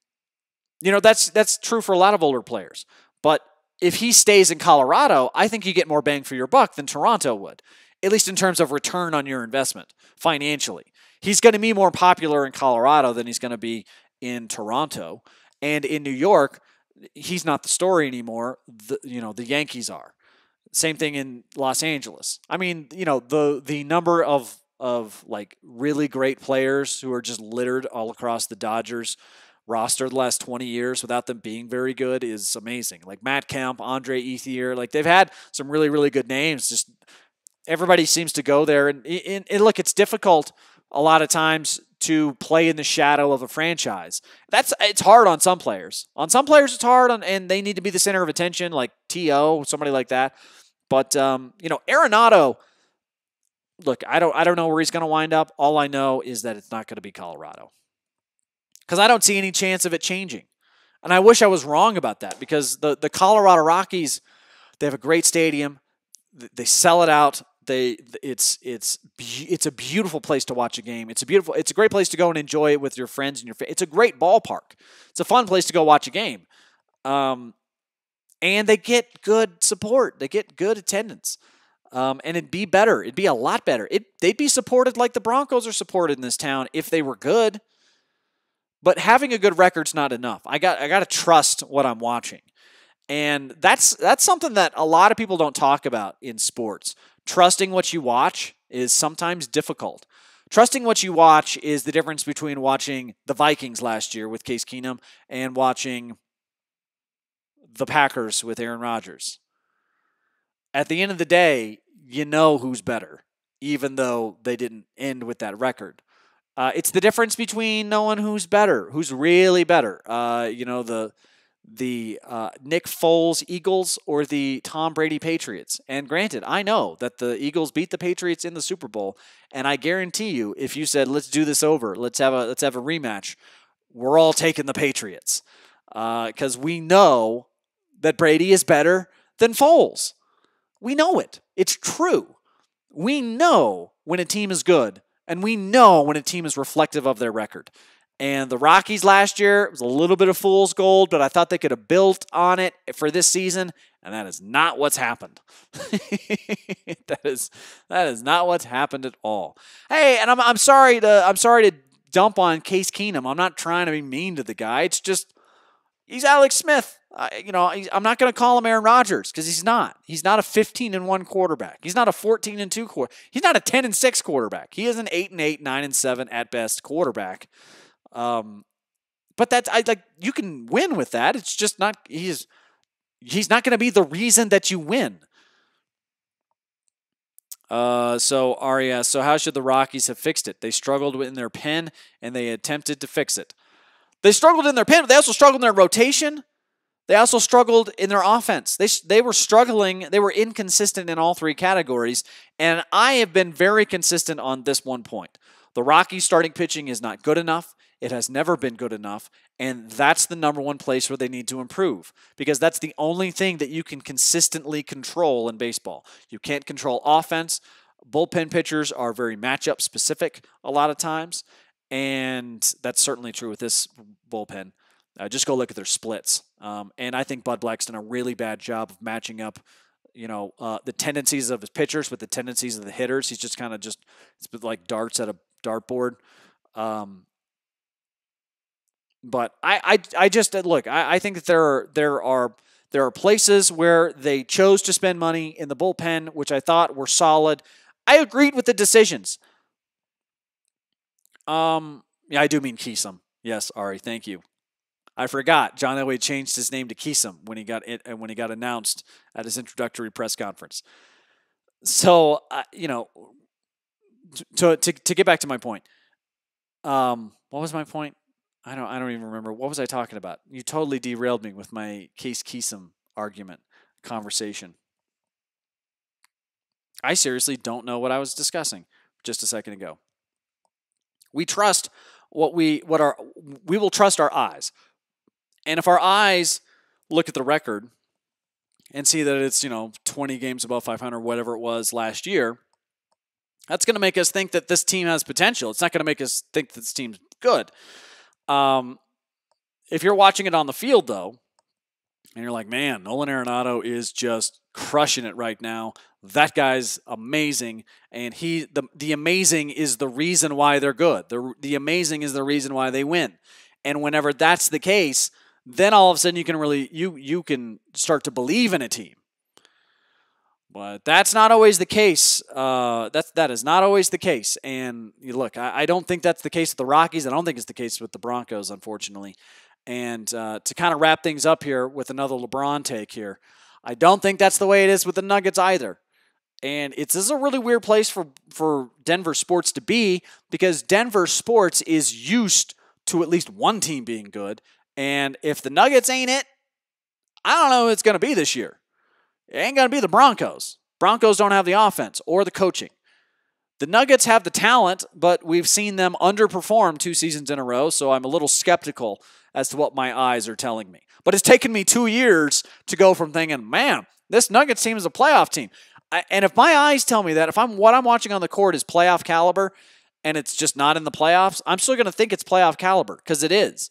that's true for a lot of older players. But if he stays in Colorado, I think you get more bang for your buck than Toronto would, at least in terms of return on your investment financially. He's going to be more popular in Colorado than he's going to be in Toronto. And in New York, he's not the story anymore. The Yankees are. Same thing in Los Angeles. The number of like really great players who are just littered all across the Dodgers roster the last 20 years without them being very good is amazing. Like Matt Kemp, Andre Ethier, like they've had some really, really good names. Just everybody seems to go there. And look, it's difficult a lot of times to play in the shadow of a franchise. It's hard on some players. On some players, it's hard, and they need to be the center of attention, like T.O., somebody like that. But Arenado. Look, I don't know where he's going to wind up. All I know is that it's not going to be Colorado, because I don't see any chance of it changing. And I wish I was wrong about that, because the Colorado Rockies, they have a great stadium. They sell it out. It's a beautiful place to watch a game. It's a great place to go and enjoy it with your friends and it's a great ballpark. It's a fun place to go watch a game. And they get good support. They get good attendance. And it'd be better. It'd be a lot better. They'd be supported like the Broncos are supported in this town if they were good. But having a good record's not enough. I got to trust what I'm watching. And that's something that a lot of people don't talk about in sports. Trusting what you watch is sometimes difficult. Trusting what you watch is the difference between watching the Vikings last year with Case Keenum and watching the Packers with Aaron Rodgers. At the end of the day, you know who's better, even though they didn't end with that record. It's the difference between knowing who's better, who's really better. The Nick Foles Eagles or the Tom Brady Patriots. And granted, I know that the Eagles beat the Patriots in the Super Bowl, and I guarantee you, if you said, let's do this over, let's have a rematch, we're all taking the Patriots. Because we know that Brady is better than Foles. We know it. It's true. We know when a team is good, and we know when a team is reflective of their record. And the Rockies last year, it was a little bit of fool's gold, but I thought they could have built on it for this season, and that is not what's happened. That is not what's happened at all. Hey, and I'm sorry to dump on Case Keenum. I'm not trying to be mean to the guy. It's just he's Alex Smith. I'm not going to call him Aaron Rodgers because he's not. He's not a 15-1 quarterback. He's not a 14-2 quarterback. He's not a 10-6 quarterback. He is an 8-8, 9-7 at best quarterback. But you can win with that. It's just not. He's not going to be the reason that you win. So Arya. So how should the Rockies have fixed it? They struggled in their pen and they attempted to fix it. They struggled in their pen, but they also struggled in their rotation. They also struggled in their offense. They were struggling. They were inconsistent in all three categories. And I have been very consistent on this one point. The Rockies starting pitching is not good enough. It has never been good enough. And that's the number one place where they need to improve, because that's the only thing that you can consistently control in baseball. You can't control offense. Bullpen pitchers are very matchup specific a lot of times, and that's certainly true with this bullpen. Just go look at their splits. And I think Bud Black's done a really bad job of matching up, the tendencies of his pitchers with the tendencies of the hitters. He's just kind of it's like darts at a dartboard. But I just look. I think that there are places where they chose to spend money in the bullpen, which I thought were solid. I agreed with the decisions. Yeah, I do mean Keesum. Yes, Ari, thank you. I forgot John Elway changed his name to Keesum when he got announced at his introductory press conference. So to get back to my point, what was my point? I don't even remember. What was I talking about? You totally derailed me with my Case Keesum argument conversation. I seriously don't know what I was discussing just a second ago. We trust we will trust our eyes. And if our eyes look at the record and see that it's, 20 games above 500, whatever it was last year, that's going to make us think that this team has potential. It's not going to make us think that this team's good. If you're watching it on the field, though, and you're like, man, Nolan Arenado is just crushing it right now. That guy's amazing, and the amazing is the reason why they're good. The amazing is the reason why they win. And whenever that's the case, then all of a sudden you can really you can start to believe in a team. But that's not always the case. That is not always the case. And look, I don't think that's the case with the Rockies. I don't think it's the case with the Broncos, unfortunately. And to kind of wrap things up here with another LeBron take here, I don't think that's the way it is with the Nuggets either. And this is a really weird place for Denver sports to be, because Denver sports is used to at least one team being good. And if the Nuggets ain't it, I don't know who it's going to be this year. It ain't going to be the Broncos. Broncos don't have the offense or the coaching. The Nuggets have the talent, but we've seen them underperform 2 seasons in a row, so I'm a little skeptical as to what my eyes are telling me. But it's taken me 2 years to go from thinking, man, this Nuggets team is a playoff team. And if my eyes tell me that, if what I'm watching on the court is playoff caliber and it's just not in the playoffs, I'm still going to think it's playoff caliber, because it is.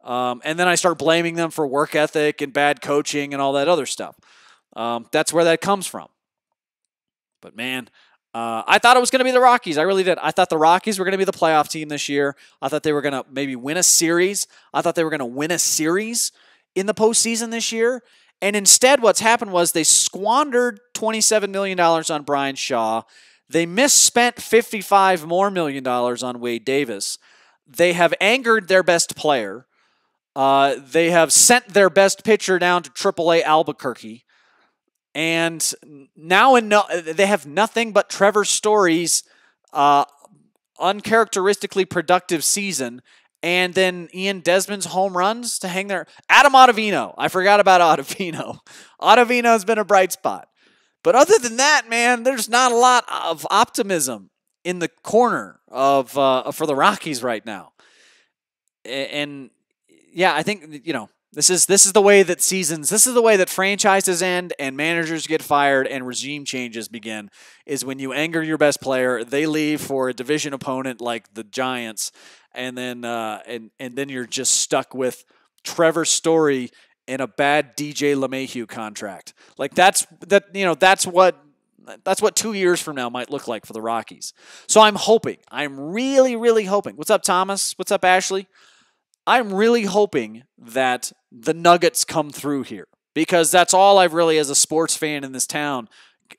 And then I start blaming them for work ethic and bad coaching and all that other stuff. That's where that comes from. But man, I thought it was going to be the Rockies. I really did. I thought the Rockies were going to be the playoff team this year. I thought they were going to maybe win a series. I thought they were going to win a series in the postseason this year. And instead, what's happened was they squandered $27 million on Brian Shaw. They misspent $55 more million on Wade Davis. They have angered their best player. They have sent their best pitcher down to AAA Albuquerque. And now they have nothing but Trevor Story's uncharacteristically productive season, and then Ian Desmond's home runs to hang there. Adam Ottavino. I forgot about Ottavino. Ottavino's been a bright spot. But other than that, man, there's not a lot of optimism in the corner for the Rockies right now. And yeah, I think, this is the way that this is the way that franchises end and managers get fired and regime changes begin, is when you anger your best player, they leave for a division opponent like the Giants, and then and then you're just stuck with Trevor Story in a bad DJ LeMahieu contract. Like that's what 2 years from now might look like for the Rockies. So I'm really, really hoping. What's up, Thomas? What's up, Ashley? I'm really hoping that the Nuggets come through here, because that's all I've really, as a sports fan in this town,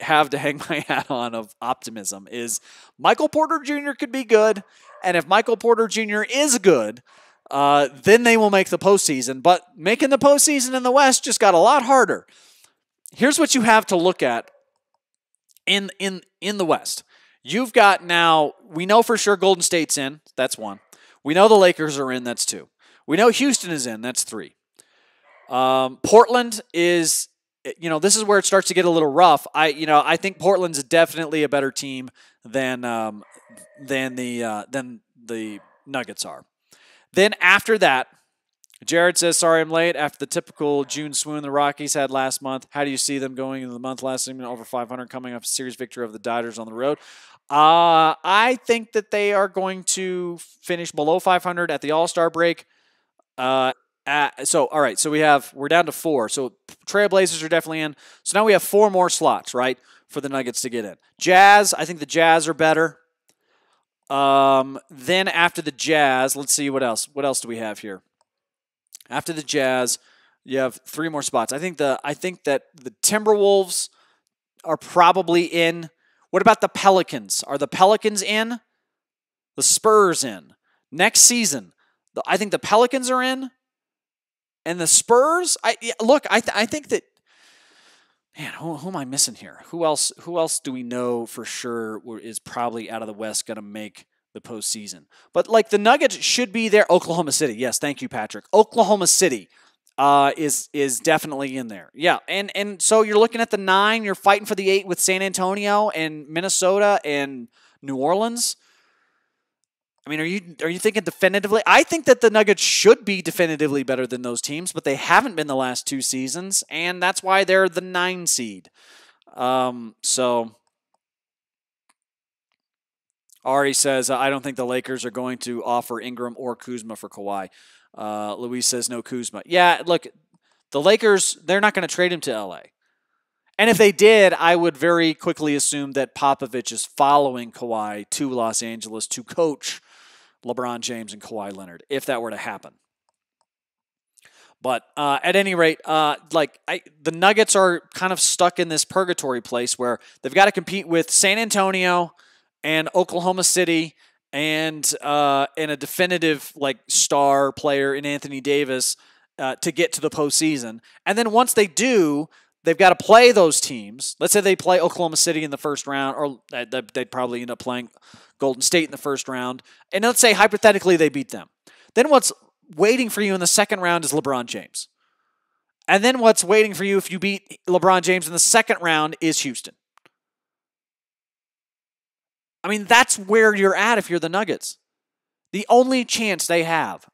have to hang my hat on of optimism, is Michael Porter Jr. could be good. And if Michael Porter Jr. is good, then they will make the postseason. But making the postseason in the West just got a lot harder. Here's what you have to look at in the West. You've got now, we know for sure Golden State's in. That's 1. We know the Lakers are in. That's 2. We know Houston is in. That's 3. Portland is, this is where it starts to get a little rough. I think Portland's definitely a better team than the Nuggets are. Then after that, Jared says, sorry I'm late. After the typical June swoon the Rockies had last month, how do you see them going into the month last season over 500 coming off a series victory of the Dodgers on the road? I think that they are going to finish below 500 at the All-Star break. All right, so we're down to 4. So Trailblazers are definitely in. So now we have 4 more slots, right, for the Nuggets to get in. Jazz, I think the Jazz are better. Then after the Jazz, let's see what else. What else do we have here? After the Jazz, you have 3 more spots. I think that the Timberwolves are probably in. What about the Pelicans? Are the Pelicans in? The Spurs in? Next season, I think the Pelicans are in. And the Spurs, I think that, man, who am I missing here? Who else do we know for sure is probably out of the West going to make the postseason? But like the Nuggets should be there. Oklahoma City, yes, thank you, Patrick. Oklahoma City is definitely in there. Yeah, and so you're looking at the 9. You're fighting for the 8 with San Antonio and Minnesota and New Orleans. I mean, are you thinking definitively? I think that the Nuggets should be definitively better than those teams, but they haven't been the last 2 seasons, and that's why they're the 9 seed. So Ari says, I don't think the Lakers are going to offer Ingram or Kuzma for Kawhi. Luis says no Kuzma. Yeah, look, the Lakers, they're not going to trade him to LA. And if they did, I would very quickly assume that Popovich is following Kawhi to Los Angeles to coach LeBron James and Kawhi Leonard, if that were to happen. But at any rate, the Nuggets are kind of stuck in this purgatory place where they've got to compete with San Antonio and Oklahoma City and a definitive star player in Anthony Davis to get to the postseason. And then once they do, they've got to play those teams. Let's say they play Oklahoma City in the first round, or they'd probably end up playing Golden State in the first round. And let's say hypothetically they beat them. Then what's waiting for you in the second round is LeBron James. And then what's waiting for you if you beat LeBron James in the second round is Houston. I mean, that's where you're at if you're the Nuggets. The only chance they have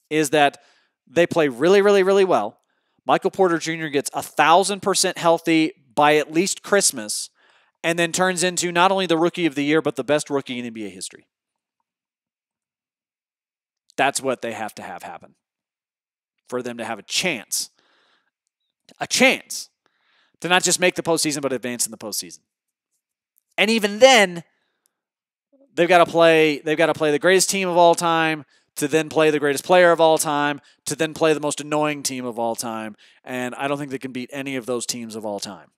is that they play really, really, really well. Michael Porter Jr. gets 1,000% healthy by at least Christmas, and then turns into not only the rookie of the year, but the best rookie in NBA history. That's what they have to have happen for them to have a chance to not just make the postseason, but advance in the postseason. And even then, they've got to play the greatest team of all time, to then play the greatest player of all time, to then play the most annoying team of all time. And I don't think they can beat any of those teams of all time.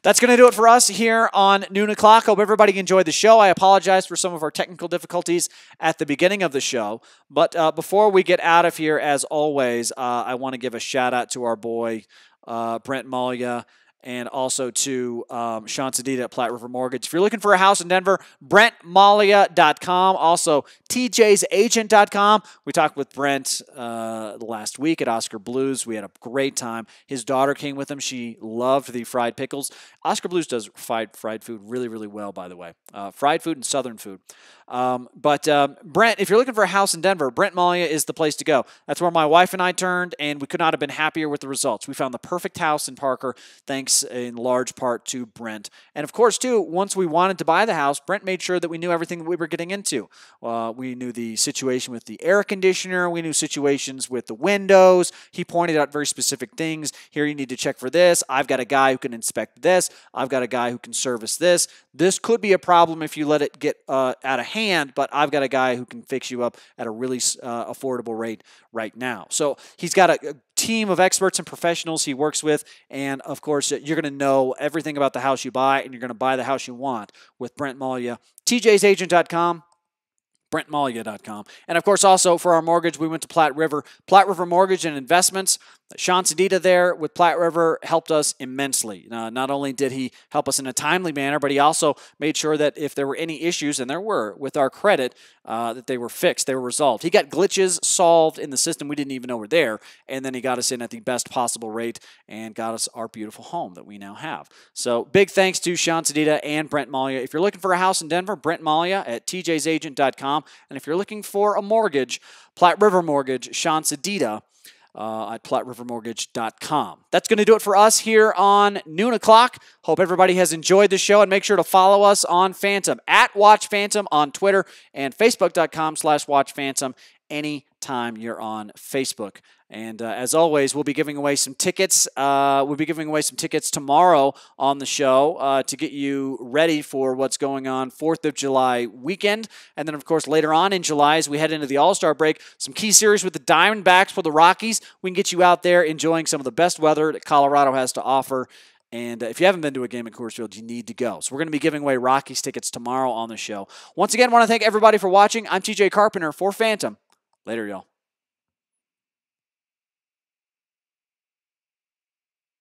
That's going to do it for us here on Noon O'Clock. Hope everybody enjoyed the show. I apologize for some of our technical difficulties at the beginning of the show. But before we get out of here, as always, I want to give a shout out to our boy, Brent Malia, and also to Sean Sedita at Platte River Mortgage. If you're looking for a house in Denver, BrentMalia.com. Also, TJ'sAgent.com. We talked with Brent last week at Oscar Blues. We had a great time. His daughter came with him. She loved the fried pickles. Oscar Blues does fried food really, really well, by the way. Fried food and southern food. But Brent, if you're looking for a house in Denver, Brent Malia is the place to go. That's where my wife and I turned, and we could not have been happier with the results. We found the perfect house in Parker, thanks in large part to Brent. And of course, too, once we wanted to buy the house, Brent made sure that we knew everything that we were getting into. We knew the situation with the air conditioner. We knew situations with the windows. He pointed out very specific things. Here, you need to check for this. I've got a guy who can inspect this. I've got a guy who can service this. This could be a problem if you let it get out of hand, but I've got a guy who can fix you up at a really affordable rate right now. So he's got a team of experts and professionals he works with, and of course, you're going to know everything about the house you buy, and you're going to buy the house you want with Brent Malia. TJ'sAgent.com. BrentMalia.com. And of course, also for our mortgage, we went to Platte River Mortgage and Investments. Sean Sedita there with Platte River helped us immensely. Not only did he help us in a timely manner, but he also made sure that if there were any issues, and there were with our credit, that they were fixed, they were resolved. He got glitches solved in the system we didn't even know were there, and then he got us in at the best possible rate and got us our beautiful home that we now have. So big thanks to Sean Sedita and Brent Malia. If you're looking for a house in Denver, Brent Malia at TJ'sAgent.com. And if you're looking for a mortgage, Platte River Mortgage, Sean Sedita. at PlatteRiverMortgage.com. That's going to do it for us here on Noon O'Clock. Hope everybody has enjoyed the show, and make sure to follow us on Phantom, at Watch Phantom on Twitter, and Facebook.com/WatchPhantom anytime you're on Facebook. And as always, we'll be giving away some tickets. We'll be giving away some tickets tomorrow on the show to get you ready for what's going on 4th of July weekend. And then, of course, later on in July, as we head into the All-Star break, some key series with the Diamondbacks for the Rockies. We can get you out there enjoying some of the best weather that Colorado has to offer. And if you haven't been to a game at Coors Field, you need to go. So we're going to be giving away Rockies tickets tomorrow on the show. Once again, I want to thank everybody for watching. I'm TJ Carpenter for Phantom. Later, y'all.